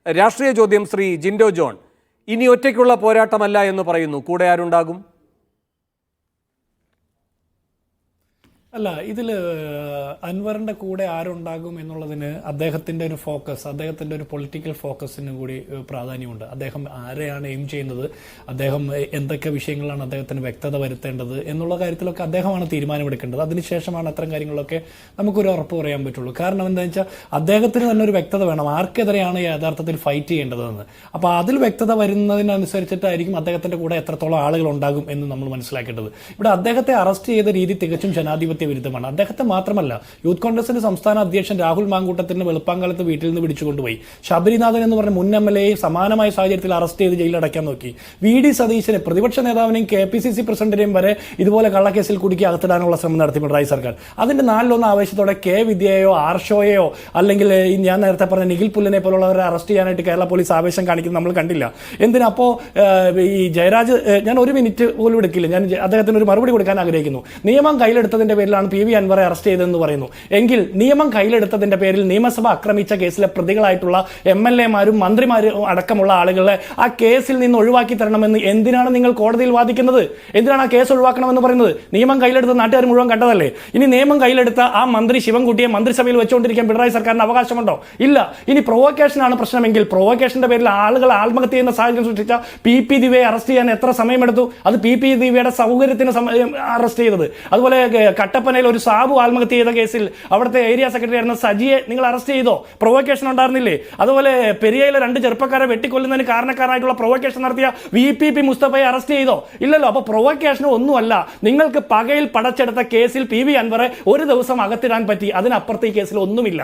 രാഷ്ട്രീയ ചോദ്യം ശ്രീ ജിൻഡോ ജോൺ. ഇനി ഒറ്റയ്ക്കുള്ള പോരാട്ടമല്ല എന്ന് പറയുന്നു. കൂടെ ആരുണ്ടാകും? അല്ല, ഇതിൽ അൻവറിന്റെ കൂടെ ആരുണ്ടാകും എന്നുള്ളതിന് അദ്ദേഹത്തിന്റെ ഒരു ഫോക്കസ്, അദ്ദേഹത്തിന്റെ ഒരു പൊളിറ്റിക്കൽ ഫോക്കസിന് കൂടി പ്രാധാന്യമുണ്ട്. അദ്ദേഹം ആരെയാണ് എയിം ചെയ്യുന്നത്, അദ്ദേഹം എന്തൊക്കെ വിഷയങ്ങളാണ് അദ്ദേഹത്തിന് വ്യക്തത വരുത്തേണ്ടത് എന്നുള്ള കാര്യത്തിലൊക്കെ അദ്ദേഹമാണ് തീരുമാനമെടുക്കേണ്ടത്. അതിനുശേഷമാണ് അത്തരം കാര്യങ്ങളൊക്കെ നമുക്കൊരു ഉറപ്പ് പറയാൻ പറ്റുള്ളൂ. കാരണം എന്താണെന്ന് വെച്ചാൽ അദ്ദേഹത്തിന് തന്നെ ഒരു വ്യക്തത വേണം, ആർക്കെതിരെയാണ് യഥാർത്ഥത്തിൽ ഫൈറ്റ് ചെയ്യേണ്ടതെന്ന്. അപ്പോൾ അതിൽ വ്യക്തത വരുന്നതിനനുസരിച്ചിട്ടായിരിക്കും അദ്ദേഹത്തിന്റെ കൂടെ എത്രത്തോളം ആളുകൾ ഉണ്ടാകും എന്ന് നമ്മൾ മനസ്സിലാക്കേണ്ടത്. ഇവിടെ അദ്ദേഹത്തെ അറസ്റ്റ് ചെയ്ത രീതി തികച്ചും ജനാധിപത്യ വിരുദ്ധമാണ്. അദ്ദേഹത്തെ മാത്രമല്ല, യൂത്ത് കോൺഗ്രസിന്റെ സംസ്ഥാന അധ്യക്ഷൻ രാഹുൽ മാങ്കൂട്ടത്തിന് വെളുപ്പാങ്കാലത്ത് വീട്ടിൽ നിന്ന് പിടിച്ചുകൊണ്ടുപോയി. ശബരിനാഥൻ എന്ന് പറഞ്ഞ മുൻ MLA സമാനമായ സാഹചര്യത്തിൽ അറസ്റ്റ് ചെയ്ത് ജയിലടയ്ക്കാൻ നോക്കി. VD സതീശനെ, പ്രതിപക്ഷ നേതാവിനെയും KPCC പ്രസിഡന്റിനെയും വരെ ഇതുപോലെ കള്ളക്കേസിൽ കുടുക്കി അകത്തിടാനുള്ള ശ്രമം നടത്തി പിണറായി സർക്കാർ. അതിന്റെ 4-1 ആവേശത്തോടെ K വിദ്യയെയോ ആർഷോയെയോ അല്ലെങ്കിൽ ഞാൻ നേരത്തെ പറഞ്ഞ നിഖിൽ പുല്ലിനെ പോലുള്ളവരെ അറസ്റ്റ് ചെയ്യാനായിട്ട് കേരള പോലീസ് ആവേശം കാണിക്കുന്നത് നമ്മൾ കണ്ടില്ല. എന്തിനപ്പോ ഈ ജയരാജ്, ഞാൻ ഒരു മിനിറ്റ് പോലും എടുക്കില്ല, ഞാൻ അദ്ദേഹത്തിന് ഒരു മറുപടി കൊടുക്കാൻ ആഗ്രഹിക്കുന്നു. നിയമം കയ്യിലെടുത്തതിന്റെ പേരിലാണ് PV അൻവറെ അറസ്റ്റ് ചെയ്തതെന്ന് പറയുന്നു. എങ്കിൽ നിയമം കയ്യിലെടുത്തതിന്റെ പേരിൽ നിയമസഭ ആക്രമിച്ച കേസിലെ പ്രതികളായിട്ടുള്ള MLA-മാരും മന്ത്രിമാരും അടക്കമുള്ള ആളുകളെ ആ കേസിൽ നിന്ന് ഒഴിവാക്കി തരണമെന്ന് എന്തിനാണ് നിങ്ങൾ കോടതിയിൽ വാദിക്കുന്നത്? എന്തിനാണ് ആ കേസ് ഒഴിവാക്കണമെന്ന് പറയുന്നത്? നിയമം കയ്യിലെടുത്ത നാട്ടുകാർ മുഴുവൻ കണ്ടതല്ലേ? ഇനി നിയമം കയ്യിലെടുത്ത ആ മന്ത്രി ശിവൻകുട്ടിയെ മന്ത്രിസഭയിൽ വെച്ചുകൊണ്ടിരിക്കാൻ പിണറായി സർക്കാരിന് അവകാശമുണ്ടോ? ഇല്ല. ഇനി പ്രൊവോക്കേഷനാണ് പ്രശ്നമെങ്കിൽ പ്രൊവോക്കേഷന്റെ പേരിൽ ആളുകൾ ആത്മഹത്യ ചെയ്യുന്ന സാഹചര്യം സൃഷ്ടിച്ച PP ദിവ്യയെ അറസ്റ്റ് ചെയ്യാൻ എത്ര സമയമെടുത്തു? അത് PP ദിവ്യയുടെ സൗകര്യത്തിന് അറസ്റ്റ് ചെയ്തത്. അതുപോലെ കട്ടപ്പനയിൽ ഒരു സാബു ആത്മഹത്യ ചെയ്ത കേസിൽ അവിടുത്തെ ഏരിയ സെക്രട്ടറി ആയിരുന്ന സജിയെ നിങ്ങൾ അറസ്റ്റ് ചെയ്തോ? പ്രൊവോക്കേഷൻ ഉണ്ടായിരുന്നില്ലേ? അതുപോലെ പെരിയയിലെ 2 ചെറുപ്പക്കാരെ വെട്ടിക്കൊല്ലുന്നതിന് കാരണക്കാരനായിട്ടുള്ള പ്രൊവോക്കേഷൻ നടത്തിയ VPP മുസ്തഫയെ അറസ്റ്റ് ചെയ്തോ? ഇല്ലല്ലോ. അപ്പൊ പ്രൊവോക്കേഷൻ ഒന്നുമല്ല. നിങ്ങൾക്ക് പകയിൽ പടച്ചെടുത്ത കേസിൽ PV അൻവറെ ഒരു ദിവസം അകത്തിടാൻ പറ്റി. അതിനപ്പുറത്ത് ഈ കേസിൽ ഒന്നുമില്ല.